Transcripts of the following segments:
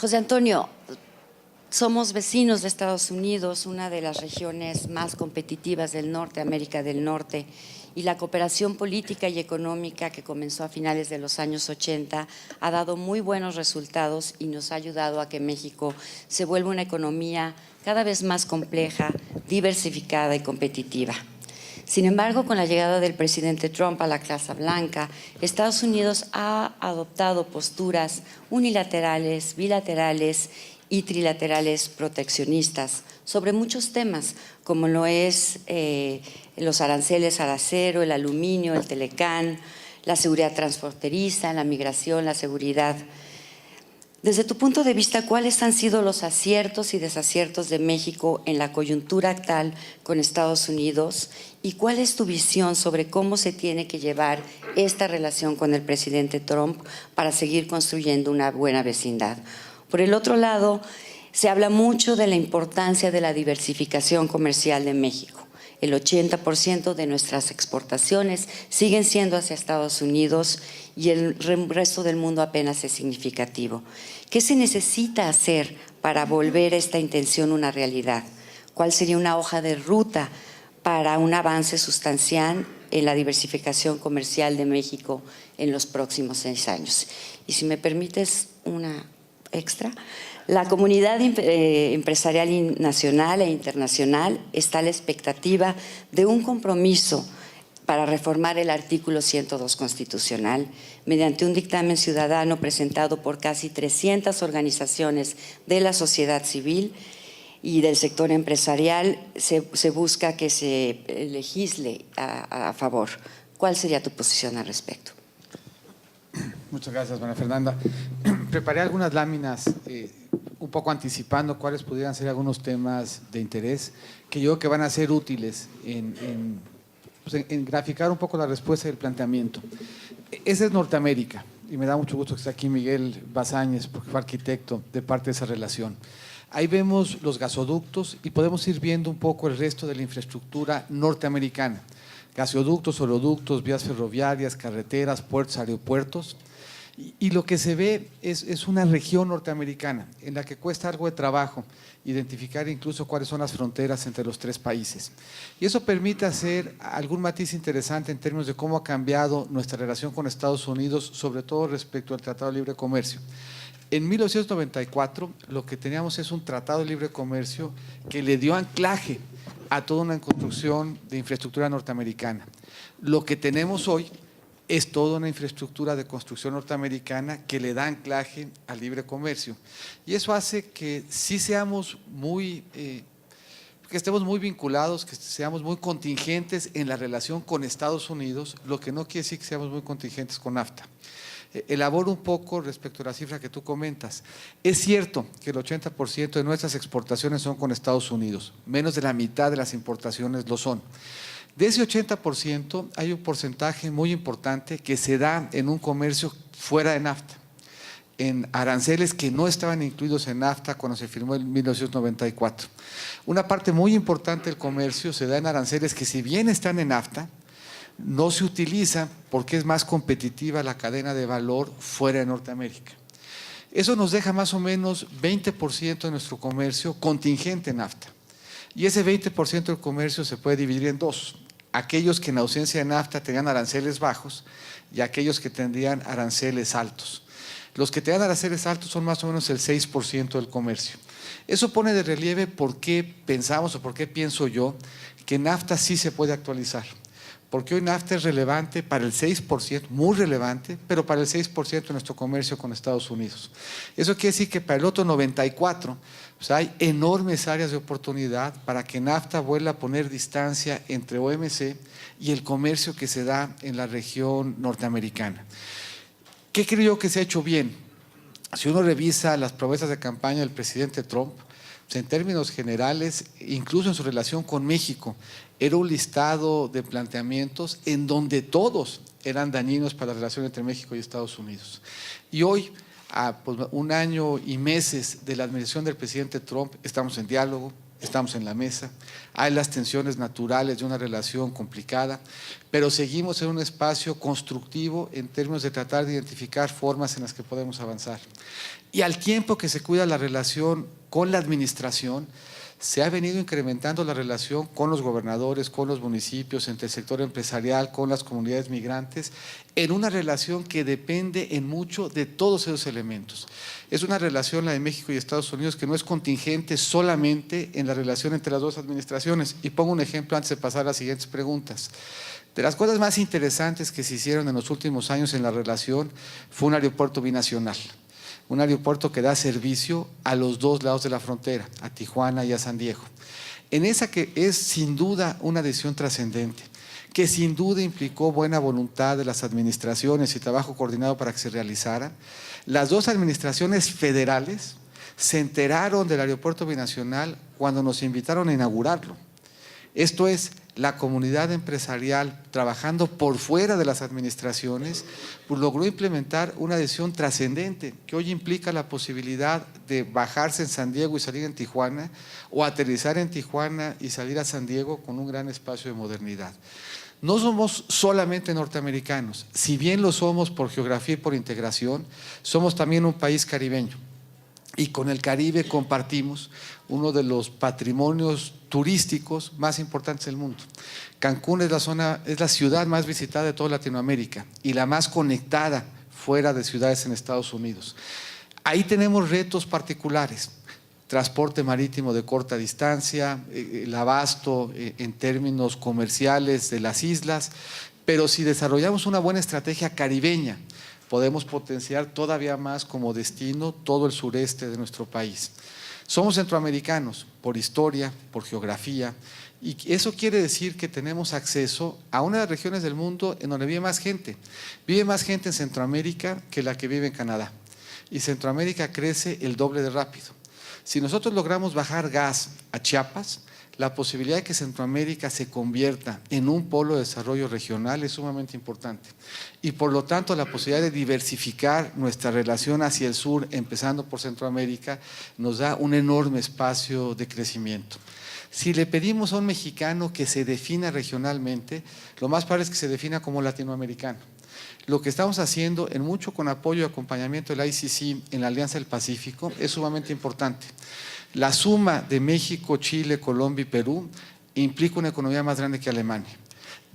José Antonio, somos vecinos de Estados Unidos, una de las regiones más competitivas del norte, América del Norte, y la cooperación política y económica que comenzó a finales de los años 80 ha dado muy buenos resultados y nos ha ayudado a que México se vuelva una economía cada vez más compleja, diversificada y competitiva. Sin embargo, con la llegada del presidente Trump a la Casa Blanca, Estados Unidos ha adoptado posturas unilaterales, bilaterales y trilaterales proteccionistas sobre muchos temas, como lo es los aranceles al acero, el aluminio, el Telecán, la seguridad transfronteriza, la migración, la seguridad. Desde tu punto de vista, ¿cuáles han sido los aciertos y desaciertos de México en la coyuntura actual con Estados Unidos? ¿Y cuál es tu visión sobre cómo se tiene que llevar esta relación con el presidente Trump para seguir construyendo una buena vecindad? Por el otro lado, se habla mucho de la importancia de la diversificación comercial de México. El 80% de nuestras exportaciones siguen siendo hacia Estados Unidos y el resto del mundo apenas es significativo. ¿Qué se necesita hacer para volver esta intención una realidad? ¿Cuál sería una hoja de ruta para un avance sustancial en la diversificación comercial de México en los próximos 6 años? Y si me permites una extra. La comunidad empresarial nacional e internacional está a la expectativa de un compromiso para reformar el artículo 102 constitucional mediante un dictamen ciudadano presentado por casi 300 organizaciones de la sociedad civil y del sector empresarial. Se busca que se legisle a favor. ¿Cuál sería tu posición al respecto? Muchas gracias, María Fernanda. Preparé algunas láminas un poco anticipando cuáles pudieran ser algunos temas de interés que yo creo que van a ser útiles en graficar un poco la respuesta y el planteamiento. Esa es Norteamérica y me da mucho gusto que esté aquí Miguel Bazáñez, porque fue arquitecto de parte de esa relación. Ahí vemos los gasoductos y podemos ir viendo un poco el resto de la infraestructura norteamericana. Gasoductos, oleoductos, vías ferroviarias, carreteras, puertos, aeropuertos. Y lo que se ve es una región norteamericana en la que cuesta algo de trabajo identificar incluso cuáles son las fronteras entre los 3 países. Y eso permite hacer algún matiz interesante en términos de cómo ha cambiado nuestra relación con Estados Unidos, sobre todo respecto al Tratado de Libre Comercio. En 1994 lo que teníamos es un Tratado de Libre Comercio que le dio anclaje a toda una construcción de infraestructura norteamericana. Lo que tenemos hoy es toda una infraestructura de construcción norteamericana que le da anclaje al libre comercio. Y eso hace que sí seamos que estemos muy vinculados, que seamos muy contingentes en la relación con Estados Unidos, lo que no quiere decir que seamos muy contingentes con NAFTA. Elaboro un poco respecto a la cifra que tú comentas. Es cierto que el 80% de nuestras exportaciones son con Estados Unidos, menos de la mitad de las importaciones lo son. De ese 80% hay un porcentaje muy importante que se da en un comercio fuera de NAFTA, en aranceles que no estaban incluidos en NAFTA cuando se firmó en 1994. Una parte muy importante del comercio se da en aranceles que, si bien están en NAFTA, no se utilizan porque es más competitiva la cadena de valor fuera de Norteamérica. Eso nos deja más o menos 20% de nuestro comercio contingente en NAFTA. Y ese 20% del comercio se puede dividir en 2. Aquellos que en ausencia de NAFTA tenían aranceles bajos y aquellos que tendrían aranceles altos. Los que tenían aranceles altos son más o menos el 6% del comercio. Eso pone de relieve por qué pensamos o por qué pienso yo que NAFTA sí se puede actualizar. Porque hoy NAFTA es relevante para el 6%, muy relevante, pero para el 6% de nuestro comercio con Estados Unidos. Eso quiere decir que para el otro 94%, pues hay enormes áreas de oportunidad para que NAFTA vuelva a poner distancia entre OMC y el comercio que se da en la región norteamericana. ¿Qué creo yo que se ha hecho bien? Si uno revisa las promesas de campaña del presidente Trump, pues en términos generales, incluso en su relación con México, era un listado de planteamientos en donde todos eran dañinos para la relación entre México y Estados Unidos. Y hoy, a un año y meses de la administración del presidente Trump, estamos en diálogo, estamos en la mesa, hay las tensiones naturales de una relación complicada, pero seguimos en un espacio constructivo en términos de tratar de identificar formas en las que podemos avanzar. Y al tiempo que se cuida la relación con la administración, se ha venido incrementando la relación con los gobernadores, con los municipios, entre el sector empresarial, con las comunidades migrantes, en una relación que depende en mucho de todos esos elementos. Es una relación, la de México y Estados Unidos, que no es contingente solamente en la relación entre las dos administraciones. Y pongo un ejemplo antes de pasar a las siguientes preguntas. De las cosas más interesantes que se hicieron en los últimos años en la relación fue un aeropuerto binacional. Un aeropuerto que da servicio a los dos lados de la frontera, a Tijuana y a San Diego. En esa que es sin duda una decisión trascendente, que sin duda implicó buena voluntad de las administraciones y trabajo coordinado para que se realizara. Las dos administraciones federales se enteraron del aeropuerto binacional cuando nos invitaron a inaugurarlo. Esto es, la comunidad empresarial trabajando por fuera de las administraciones, pues logró implementar una decisión trascendente que hoy implica la posibilidad de bajarse en San Diego y salir en Tijuana, o aterrizar en Tijuana y salir a San Diego con un gran espacio de modernidad. No somos solamente norteamericanos, si bien lo somos por geografía y por integración, somos también un país caribeño. Y con el Caribe compartimos uno de los patrimonios turísticos más importantes del mundo. Cancún es la ciudad más visitada de toda Latinoamérica y la más conectada fuera de ciudades en Estados Unidos. Ahí tenemos retos particulares: transporte marítimo de corta distancia, el abasto en términos comerciales de las islas, pero si desarrollamos una buena estrategia caribeña, podemos potenciar todavía más como destino todo el sureste de nuestro país. Somos centroamericanos por historia, por geografía, y eso quiere decir que tenemos acceso a una de las regiones del mundo en donde vive más gente. Vive más gente en Centroamérica que la que vive en Canadá, y Centroamérica crece el doble de rápido. Si nosotros logramos bajar gas a Chiapas, la posibilidad de que Centroamérica se convierta en un polo de desarrollo regional es sumamente importante. Y por lo tanto, la posibilidad de diversificar nuestra relación hacia el sur, empezando por Centroamérica, nos da un enorme espacio de crecimiento. Si le pedimos a un mexicano que se defina regionalmente, lo más probable es que se defina como latinoamericano. Lo que estamos haciendo, en mucho con apoyo y acompañamiento del ICC en la Alianza del Pacífico, es sumamente importante. La suma de México, Chile, Colombia y Perú implica una economía más grande que Alemania.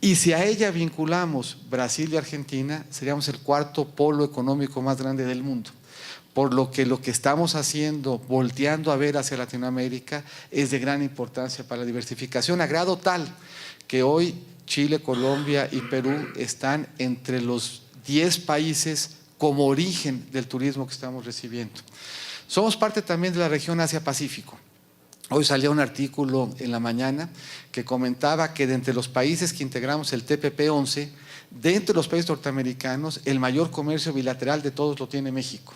Y si a ella vinculamos Brasil y Argentina, seríamos el cuarto polo económico más grande del mundo. Por lo que estamos haciendo, volteando a ver hacia Latinoamérica, es de gran importancia para la diversificación, a grado tal que hoy Chile, Colombia y Perú están entre los 10 países como origen del turismo que estamos recibiendo. Somos parte también de la región Asia-Pacífico. Hoy salía un artículo en la mañana que comentaba que de entre los países que integramos el TPP-11, dentro de los países norteamericanos, el mayor comercio bilateral de todos lo tiene México.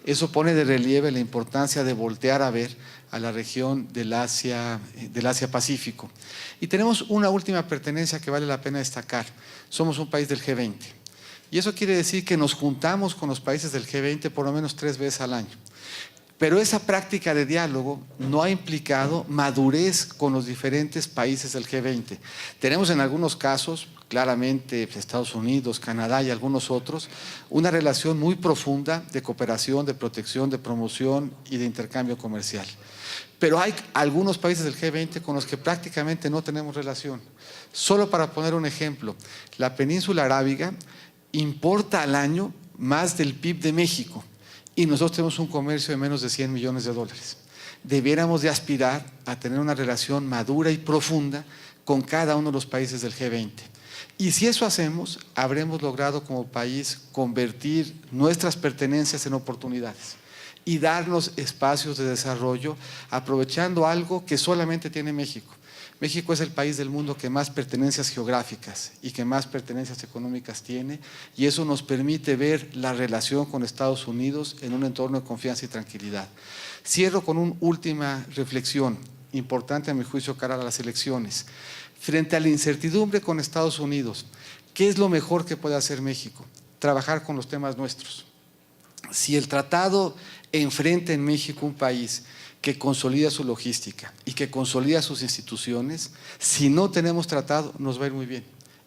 Eso pone de relieve la importancia de voltear a ver a la región del Asia-Pacífico. Y tenemos una última pertenencia que vale la pena destacar. Somos un país del G20. Y eso quiere decir que nos juntamos con los países del G20 por lo menos 3 veces al año. Pero esa práctica de diálogo no ha implicado madurez con los diferentes países del G20. Tenemos en algunos casos, claramente Estados Unidos, Canadá y algunos otros, una relación muy profunda de cooperación, de protección, de promoción y de intercambio comercial. Pero hay algunos países del G20 con los que prácticamente no tenemos relación. Solo para poner un ejemplo, la península arábiga importa al año más del PIB de México. Y nosotros tenemos un comercio de menos de 100 millones de dólares. Debiéramos de aspirar a tener una relación madura y profunda con cada uno de los países del G20. Y si eso hacemos, habremos logrado como país convertir nuestras pertenencias en oportunidades y darnos espacios de desarrollo aprovechando algo que solamente tiene México. México es el país del mundo que más pertenencias geográficas y que más pertenencias económicas tiene, y eso nos permite ver la relación con Estados Unidos en un entorno de confianza y tranquilidad. Cierro con una última reflexión, importante a mi juicio cara a las elecciones. Frente a la incertidumbre con Estados Unidos, ¿qué es lo mejor que puede hacer México? Trabajar con los temas nuestros. Si el tratado enfrenta en México un país que consolida su logística y que consolida sus instituciones, si no tenemos tratado nos va a ir muy bien.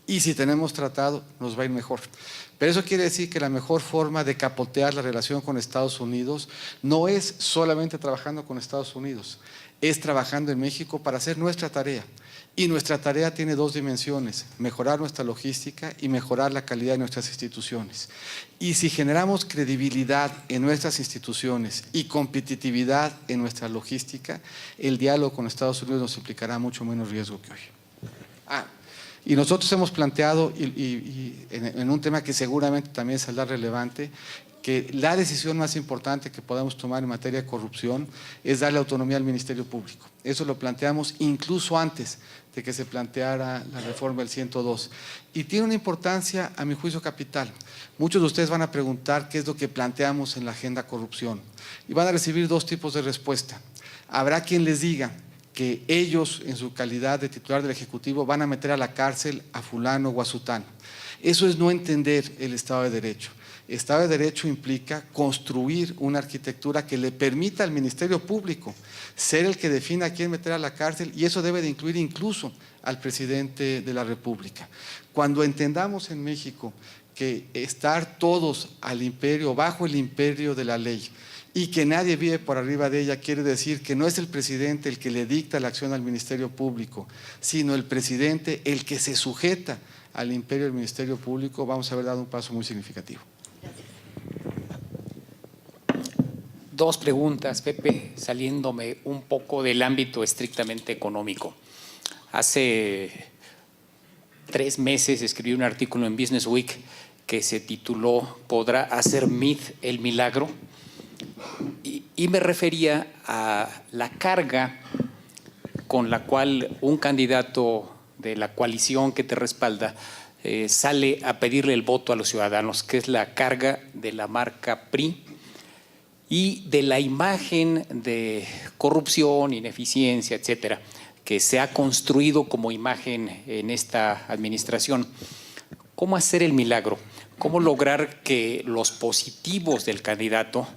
Y si tenemos tratado, nos va a ir mejor. Pero eso quiere decir que la mejor forma de capotear la relación con Estados Unidos no es solamente trabajando con Estados Unidos, es trabajando en México para hacer nuestra tarea. Y nuestra tarea tiene dos dimensiones: mejorar nuestra logística y mejorar la calidad de nuestras instituciones. Y si generamos credibilidad en nuestras instituciones y competitividad en nuestra logística, el diálogo con Estados Unidos nos implicará mucho menos riesgo que hoy. Y nosotros hemos planteado, en un tema que seguramente también saldrá relevante, que la decisión más importante que podamos tomar en materia de corrupción es darle autonomía al Ministerio Público. Eso lo planteamos incluso antes de que se planteara la reforma del 102. Y tiene una importancia, a mi juicio, capital. Muchos de ustedes van a preguntar qué es lo que planteamos en la agenda corrupción. Y van a recibir dos tipos de respuesta. Habrá quien les diga que ellos, en su calidad de titular del Ejecutivo, van a meter a la cárcel a fulano o a sutano. Eso es no entender el Estado de Derecho. Estado de Derecho implica construir una arquitectura que le permita al Ministerio Público ser el que defina a quién meter a la cárcel, y eso debe de incluir incluso al presidente de la República. Cuando entendamos en México que estar todos al imperio, bajo el imperio de la ley, y que nadie vive por arriba de ella, quiere decir que no es el presidente el que le dicta la acción al Ministerio Público, sino el presidente el que se sujeta al imperio del Ministerio Público, vamos a haber dado un paso muy significativo. Dos preguntas, Pepe, saliéndome un poco del ámbito estrictamente económico. Hace 3 meses escribí un artículo en Business Week que se tituló ¿Podrá hacer Meade el milagro? Y me refería a la carga con la cual un candidato de la coalición que te respalda sale a pedirle el voto a los ciudadanos, que es la carga de la marca PRI y de la imagen de corrupción, ineficiencia, etcétera, que se ha construido como imagen en esta administración. ¿Cómo hacer el milagro? ¿Cómo lograr que los positivos del candidato,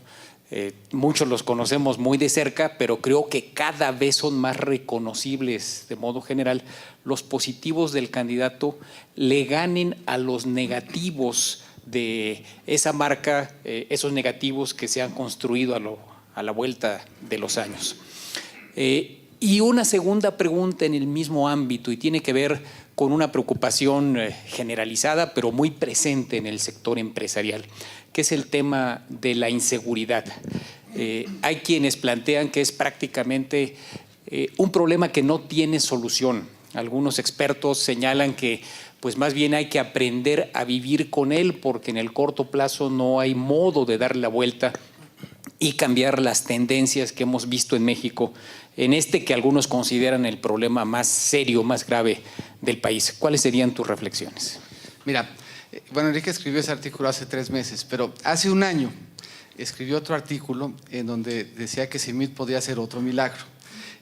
muchos los conocemos muy de cerca, pero creo que cada vez son más reconocibles de modo general, los positivos del candidato le ganen a los negativos de esa marca, esos negativos que se han construido a la vuelta de los años? Y una segunda pregunta en el mismo ámbito, y tiene que ver con una preocupación generalizada, pero muy presente en el sector empresarial, que es el tema de la inseguridad. Hay quienes plantean que es prácticamente un problema que no tiene solución. Algunos expertos señalan que pues más bien hay que aprender a vivir con él, porque en el corto plazo no hay modo de darle la vuelta y cambiar las tendencias que hemos visto en México, en este que algunos consideran el problema más serio, más grave del país. ¿Cuáles serían tus reflexiones? Mira, bueno, Enrique escribió ese artículo hace 3 meses, pero hace un año escribió otro artículo en donde decía que Meade podía hacer otro milagro.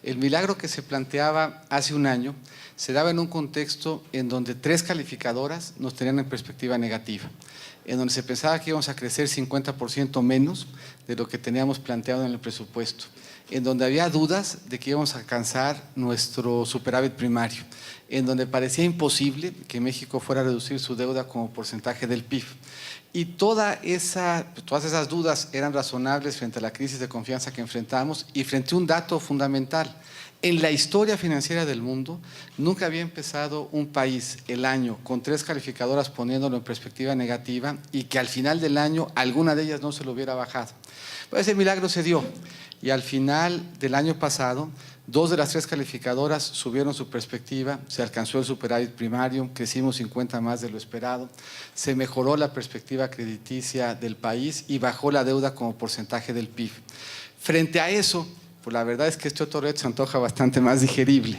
El milagro que se planteaba hace un año se daba en un contexto en donde 3 calificadoras nos tenían en perspectiva negativa, en donde se pensaba que íbamos a crecer 50% menos de lo que teníamos planteado en el presupuesto, en donde había dudas de que íbamos a alcanzar nuestro superávit primario, en donde parecía imposible que México fuera a reducir su deuda como porcentaje del PIB. Y todas esas dudas eran razonables frente a la crisis de confianza que enfrentamos y frente a un dato fundamental. En la historia financiera del mundo, nunca había empezado un país el año con 3 calificadoras poniéndolo en perspectiva negativa y que al final del año alguna de ellas no se lo hubiera bajado. Pues ese milagro se dio y al final del año pasado 2 de las 3 calificadoras subieron su perspectiva, se alcanzó el superávit primario, crecimos 50 más de lo esperado, se mejoró la perspectiva crediticia del país y bajó la deuda como porcentaje del PIB. Frente a eso, pues la verdad es que este otro reto se antoja bastante más digerible.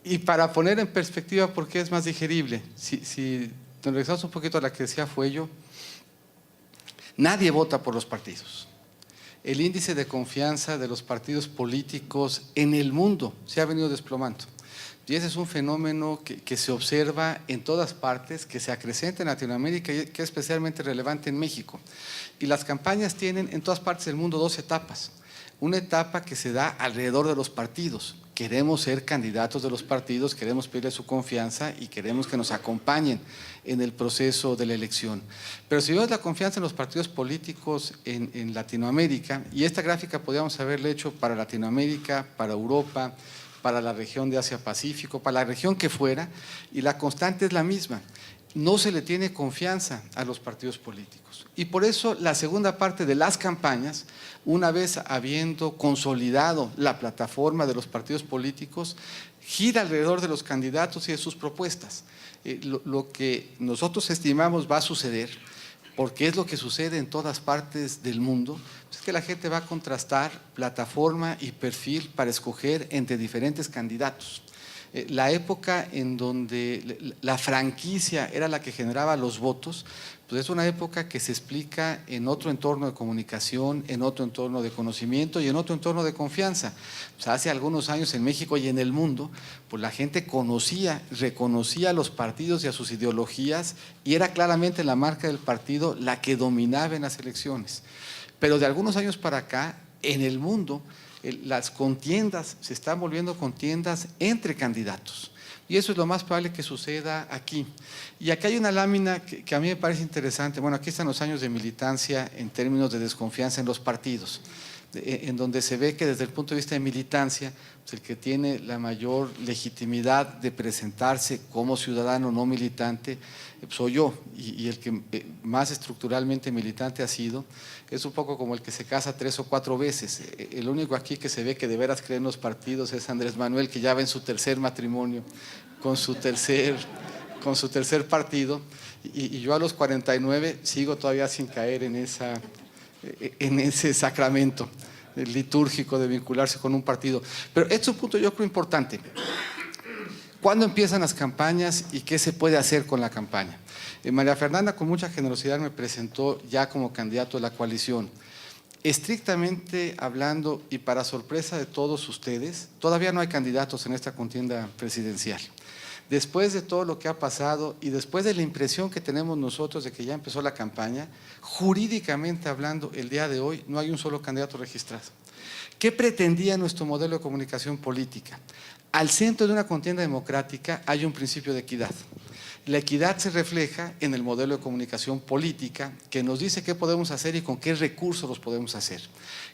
Y para poner en perspectiva por qué es más digerible, si nos regresamos un poquito a la que decía Fuello, nadie vota por los partidos. El índice de confianza de los partidos políticos en el mundo se ha venido desplomando. Y ese es un fenómeno que se observa en todas partes, que se acrecenta en Latinoamérica y que es especialmente relevante en México. Y las campañas tienen en todas partes del mundo dos etapas. Una etapa que se da alrededor de los partidos. Queremos ser candidatos de los partidos, queremos pedirle su confianza y queremos que nos acompañen en el proceso de la elección. Pero si vemos la confianza en los partidos políticos en Latinoamérica, y esta gráfica podríamos haberla hecho para Latinoamérica, para Europa, para la región de Asia-Pacífico, para la región que fuera, y la constante es la misma. No se le tiene confianza a los partidos políticos. Y por eso la segunda parte de las campañas, una vez habiendo consolidado la plataforma de los partidos políticos, gira alrededor de los candidatos y de sus propuestas. Lo que nosotros estimamos va a suceder, porque es lo que sucede en todas partes del mundo, es que la gente va a contrastar plataforma y perfil para escoger entre diferentes candidatos. La época en donde la franquicia era la que generaba los votos, pues es una época que se explica en otro entorno de comunicación, en otro entorno de conocimiento y en otro entorno de confianza. Pues hace algunos años en México y en el mundo, pues la gente conocía, reconocía a los partidos y a sus ideologías y era claramente la marca del partido la que dominaba en las elecciones. Pero de algunos años para acá, en el mundo, las contiendas se están volviendo contiendas entre candidatos. Y eso es lo más probable que suceda aquí. Y aquí hay una lámina que a mí me parece interesante. Bueno, aquí están los años de militancia en términos de desconfianza en los partidos, en donde se ve que desde el punto de vista de militancia, pues el que tiene la mayor legitimidad de presentarse como ciudadano no militante, soy yo, y el que más estructuralmente militante ha sido, es un poco como el que se casa 3 o 4 veces. El único aquí que se ve que de veras cree en los partidos es Andrés Manuel, que ya va en su tercer matrimonio con su tercer partido, y yo a los 49 sigo todavía sin caer en ese sacramento litúrgico de vincularse con un partido. Pero este es un punto yo creo importante. ¿Cuándo empiezan las campañas y qué se puede hacer con la campaña? María Fernanda con mucha generosidad me presentó ya como candidato de la coalición. Estrictamente hablando y para sorpresa de todos ustedes, todavía no hay candidatos en esta contienda presidencial. Después de todo lo que ha pasado y después de la impresión que tenemos nosotros de que ya empezó la campaña, jurídicamente hablando, el día de hoy no hay un solo candidato registrado. ¿Qué pretendía nuestro modelo de comunicación política? Al centro de una contienda democrática hay un principio de equidad. La equidad se refleja en el modelo de comunicación política que nos dice qué podemos hacer y con qué recursos los podemos hacer.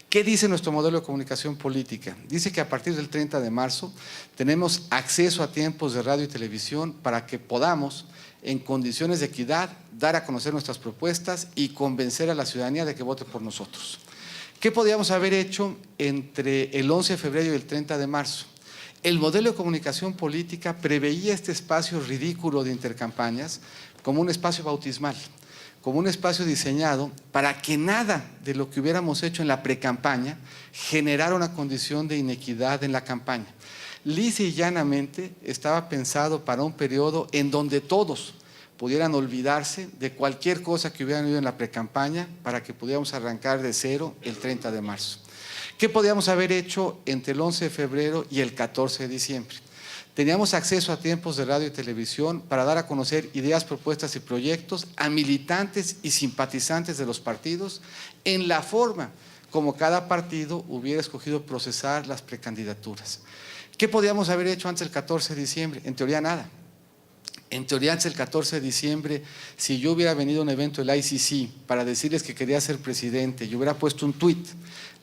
¿Qué dice nuestro modelo de comunicación política? Dice que a partir del 30 de marzo tenemos acceso a tiempos de radio y televisión para que podamos, en condiciones de equidad, dar a conocer nuestras propuestas y convencer a la ciudadanía de que vote por nosotros. ¿Qué podíamos haber hecho entre el 11 de febrero y el 30 de marzo? El modelo de comunicación política preveía este espacio ridículo de intercampañas como un espacio bautismal, como un espacio diseñado para que nada de lo que hubiéramos hecho en la precampaña generara una condición de inequidad en la campaña. Lisa y llanamente estaba pensado para un periodo en donde todos pudieran olvidarse de cualquier cosa que hubieran oído en la precampaña para que pudiéramos arrancar de cero el 30 de marzo. ¿Qué podíamos haber hecho entre el 11 de febrero y el 14 de diciembre? Teníamos acceso a tiempos de radio y televisión para dar a conocer ideas, propuestas y proyectos a militantes y simpatizantes de los partidos en la forma como cada partido hubiera escogido procesar las precandidaturas. ¿Qué podíamos haber hecho antes del 14 de diciembre? En teoría nada. En teoría antes del 14 de diciembre, si yo hubiera venido a un evento del ICC para decirles que quería ser presidente y hubiera puesto un tuit,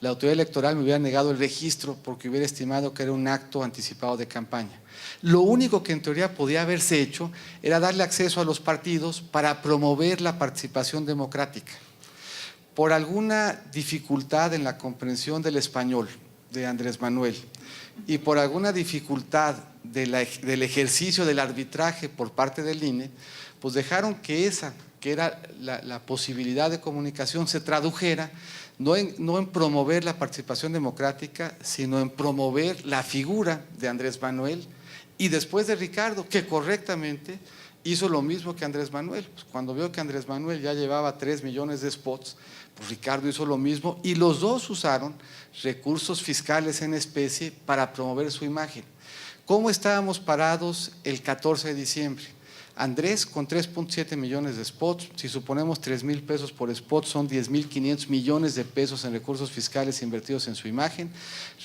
la autoridad electoral me hubiera negado el registro porque hubiera estimado que era un acto anticipado de campaña. Lo único que en teoría podía haberse hecho era darle acceso a los partidos para promover la participación democrática. Por alguna dificultad en la comprensión del español de Andrés Manuel y por alguna dificultad del ejercicio del arbitraje por parte del INE, pues dejaron que esa, que era la posibilidad de comunicación, se tradujera no en promover la participación democrática, sino en promover la figura de Andrés Manuel y después de Ricardo, que correctamente hizo lo mismo que Andrés Manuel. Pues cuando vio que Andrés Manuel ya llevaba 3 millones de spots, pues Ricardo hizo lo mismo y los dos usaron recursos fiscales en especie para promover su imagen. ¿Cómo estábamos parados el 14 de diciembre? Andrés con 3.7 millones de spots, si suponemos 3,000 pesos por spot, son 10,500 millones de pesos en recursos fiscales invertidos en su imagen.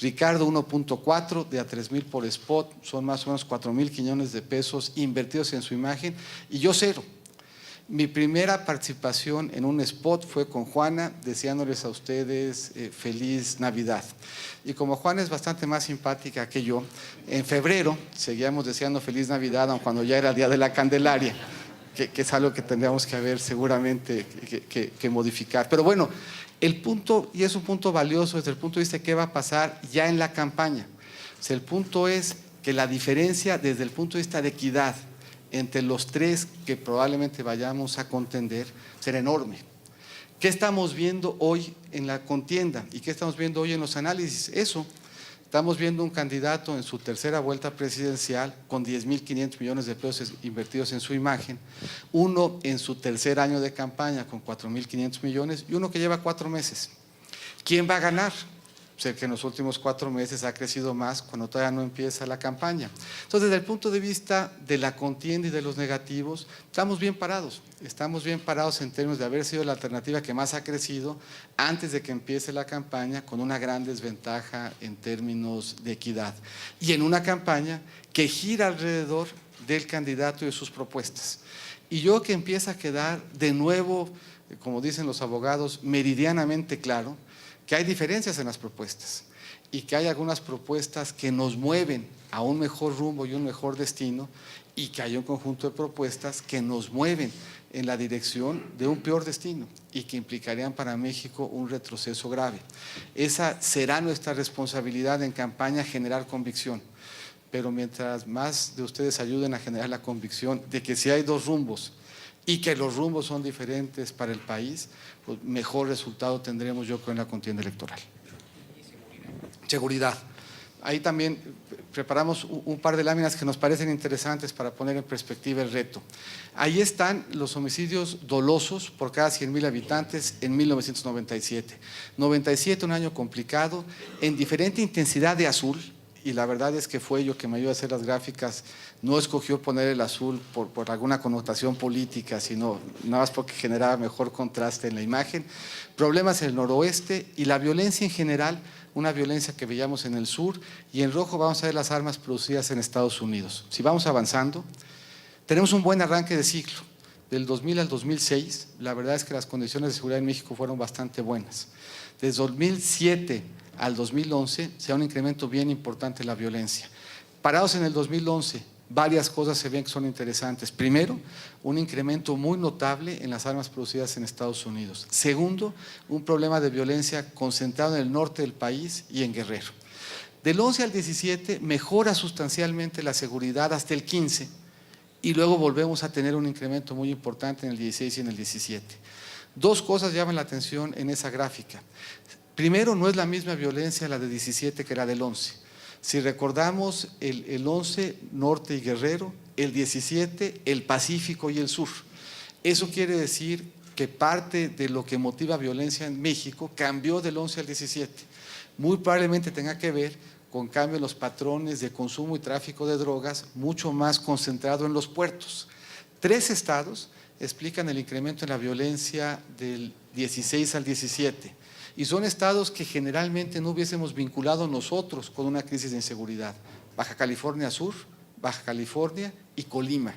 Ricardo 1.4 de a 3,000 por spot, son más o menos 4,000 millones de pesos invertidos en su imagen. Y yo cero. Mi primera participación en un spot fue con Juana, deseándoles a ustedes feliz Navidad. Y como Juana es bastante más simpática que yo, en febrero seguíamos deseando feliz Navidad, aun cuando ya era el Día de la Candelaria, que es algo que tendríamos que haber seguramente que modificar. Pero bueno, el punto, y es un punto valioso desde el punto de vista de qué va a pasar ya en la campaña. O sea, el punto es que la diferencia desde el punto de vista de equidad entre los tres que probablemente vayamos a contender será enorme. ¿Qué estamos viendo hoy en la contienda y qué estamos viendo hoy en los análisis? Eso, estamos viendo un candidato en su tercera vuelta presidencial con 10,500 millones de pesos invertidos en su imagen, uno en su tercer año de campaña con 4,500 millones y uno que lleva 4 meses. ¿Quién va a ganar? Pues el que en los últimos 4 meses ha crecido más cuando todavía no empieza la campaña. Entonces, desde el punto de vista de la contienda y de los negativos, estamos bien parados en términos de haber sido la alternativa que más ha crecido antes de que empiece la campaña, con una gran desventaja en términos de equidad. Y en una campaña que gira alrededor del candidato y de sus propuestas. Y yo que empieza a quedar de nuevo, como dicen los abogados, meridianamente claro, que hay diferencias en las propuestas y que hay algunas propuestas que nos mueven a un mejor rumbo y un mejor destino y que hay un conjunto de propuestas que nos mueven en la dirección de un peor destino y que implicarían para México un retroceso grave. Esa será nuestra responsabilidad en campaña, generar convicción. Pero mientras más de ustedes ayuden a generar la convicción de que si hay dos rumbos y que los rumbos son diferentes para el país, pues mejor resultado tendremos, yo creo, en la contienda electoral. Seguridad. Ahí también preparamos un par de láminas que nos parecen interesantes para poner en perspectiva el reto. Ahí están los homicidios dolosos por cada 100,000 habitantes en 1997. 97, un año complicado, en diferente intensidad de azul, y la verdad es que fue yo que me ayudó a hacer las gráficas, no escogió poner el azul por alguna connotación política, sino nada más porque generaba mejor contraste en la imagen. Problemas en el noroeste y la violencia en general, una violencia que veíamos en el sur, y en rojo vamos a ver las armas producidas en Estados Unidos. Si vamos avanzando, tenemos un buen arranque de ciclo. Del 2000 al 2006, la verdad es que las condiciones de seguridad en México fueron bastante buenas. Desde 2007 al 2011 se da un incremento bien importante en la violencia. Parados en el 2011, varias cosas se ven que son interesantes. Primero, un incremento muy notable en las armas producidas en Estados Unidos. Segundo, un problema de violencia concentrado en el norte del país y en Guerrero. Del 11 al 17 mejora sustancialmente la seguridad hasta el 15 y luego volvemos a tener un incremento muy importante en el 16 y en el 17. Dos cosas llaman la atención en esa gráfica. Primero, no es la misma violencia la de 17 que la del 11. Si recordamos el 11, norte y Guerrero, el 17, el Pacífico y el sur. Eso quiere decir que parte de lo que motiva violencia en México cambió del 11 al 17. Muy probablemente tenga que ver con cambio en los patrones de consumo y tráfico de drogas, mucho más concentrado en los puertos. 3 estados explican el incremento en la violencia del 16 al 17. Y son estados que generalmente no hubiésemos vinculado nosotros con una crisis de inseguridad. Baja California Sur, Baja California y Colima.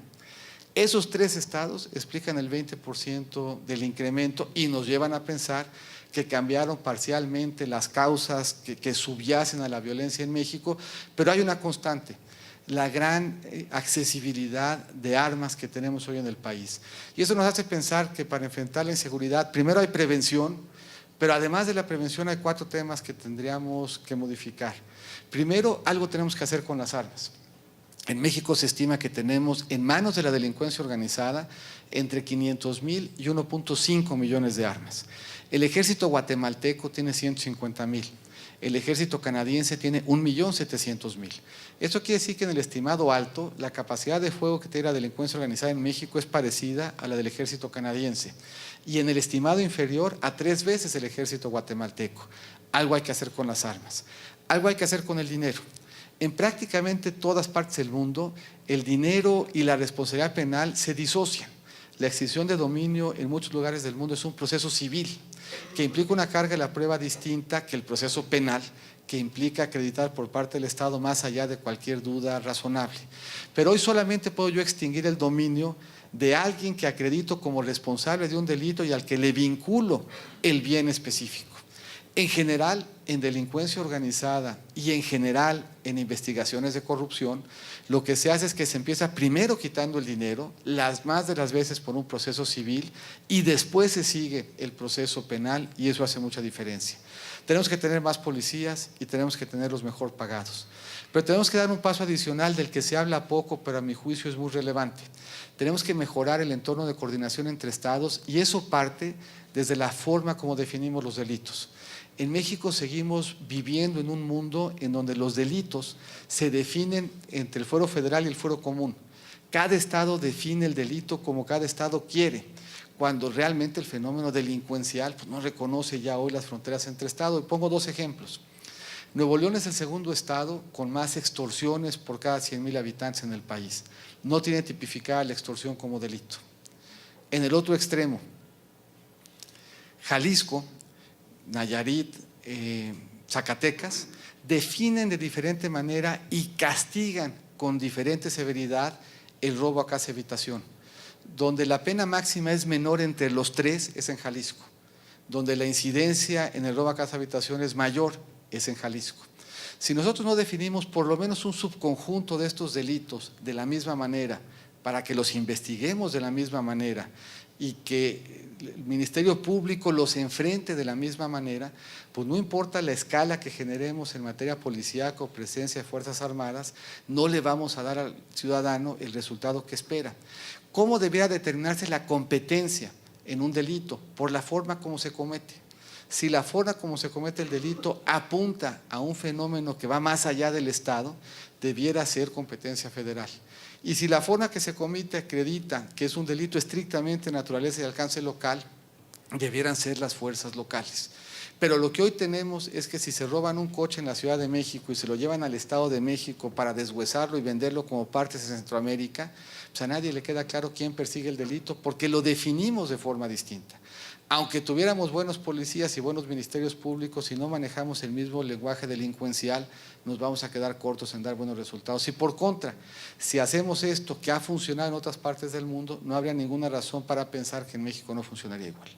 Esos 3 estados explican el 20% del incremento y nos llevan a pensar que cambiaron parcialmente las causas que subyacen a la violencia en México, pero hay una constante: la gran accesibilidad de armas que tenemos hoy en el país. Y eso nos hace pensar que para enfrentar la inseguridad, primero hay prevención, pero además de la prevención hay 4 temas que tendríamos que modificar. Primero, algo tenemos que hacer con las armas. En México se estima que tenemos en manos de la delincuencia organizada entre 500,000 y 1.5 millones de armas. El ejército guatemalteco tiene 150,000. El ejército canadiense tiene 1.700.000. Esto quiere decir que en el estimado alto, la capacidad de fuego que tiene la delincuencia organizada en México es parecida a la del ejército canadiense. Y en el estimado inferior a 3 veces el ejército guatemalteco. Algo hay que hacer con las armas. Algo hay que hacer con el dinero. En prácticamente todas partes del mundo, el dinero y la responsabilidad penal se disocian. La extinción de dominio en muchos lugares del mundo es un proceso civil que implica una carga de la prueba distinta que el proceso penal, que implica acreditar por parte del Estado más allá de cualquier duda razonable. Pero hoy solamente puedo yo extinguir el dominio de alguien que acredito como responsable de un delito y al que le vinculo el bien específico. En general, en delincuencia organizada y en general en investigaciones de corrupción, lo que se hace es que se empieza primero quitando el dinero, las más de las veces por un proceso civil, y después se sigue el proceso penal, y eso hace mucha diferencia. Tenemos que tener más policías y tenemos que tenerlos mejor pagados. Pero tenemos que dar un paso adicional del que se habla poco, pero a mi juicio es muy relevante. Tenemos que mejorar el entorno de coordinación entre estados, y eso parte desde la forma como definimos los delitos. En México seguimos viviendo en un mundo en donde los delitos se definen entre el fuero federal y el fuero común. Cada estado define el delito como cada estado quiere, cuando realmente el fenómeno delincuencial pues, no reconoce ya hoy las fronteras entre estados. Y pongo dos ejemplos. Nuevo León es el segundo estado con más extorsiones por cada 100,000 habitantes en el país. No tiene tipificada la extorsión como delito. En el otro extremo, Jalisco, Nayarit, Zacatecas, definen de diferente manera y castigan con diferente severidad el robo a casa habitación. Donde la pena máxima es menor entre los tres es en Jalisco. Donde la incidencia en el robo a casa habitación es mayor es en Jalisco. Si nosotros no definimos por lo menos un subconjunto de estos delitos de la misma manera, para que los investiguemos de la misma manera y que el Ministerio Público los enfrente de la misma manera, pues no importa la escala que generemos en materia policíaca o presencia de Fuerzas Armadas, no le vamos a dar al ciudadano el resultado que espera. ¿Cómo debería determinarse la competencia en un delito? Por la forma como se comete. Si la forma como se comete el delito apunta a un fenómeno que va más allá del Estado, debiera ser competencia federal. Y si la forma que se comete acredita que es un delito estrictamente de naturaleza y alcance local, debieran ser las fuerzas locales. Pero lo que hoy tenemos es que si se roban un coche en la Ciudad de México y se lo llevan al Estado de México para deshuesarlo y venderlo como partes de Centroamérica, pues a nadie le queda claro quién persigue el delito porque lo definimos de forma distinta. Aunque tuviéramos buenos policías y buenos ministerios públicos, si no manejamos el mismo lenguaje delincuencial, nos vamos a quedar cortos en dar buenos resultados. Y por contra, si hacemos esto que ha funcionado en otras partes del mundo, no habría ninguna razón para pensar que en México no funcionaría igual.